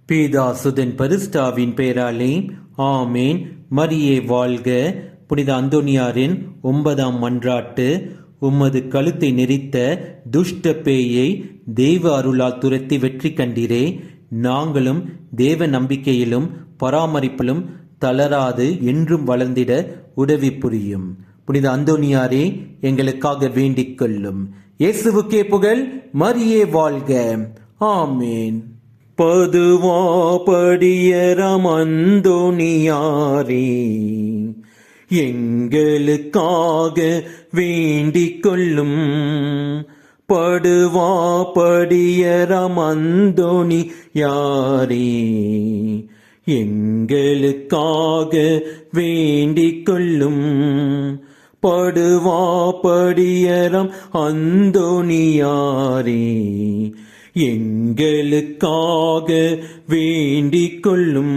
பேதாசுதன் பரிஸ்டாவின் பெயராலே ஆமேன். மரியே வாழ்க. புனித அந்தோனியாரின் 9ஆம் மன்றாட்டு. உமது கழுத்தை நெரித்த துஷ்ட பேயை தெய்வ அருளால் துரத்தி வெற்றி கண்டீரே. நாங்களும் தேவ நம்பிக்கையிலும் பராமரிப்பிலும் தளராது என்றும் வளர்ந்திட உதவி புரியும். புனித அந்தோனியாரே, எங்களுக்காக வேண்டிக் கொள்ளும். இயேசுவுக்கே புகழ். மரியே வாழ்க. ஆமேன். பதுவா படியரம் அந்தோனியாரே, எங்களுக்காக வேண்டிக் கொள்ளும். படுவா படியரம் அந்தோனியாரே, எங்களுக்காக வேண்டிக் கொள்ளும். படுவா படியரம் அந்தோனியாரே, எங்களுக்காக வேண்டிக் கொள்ளும்.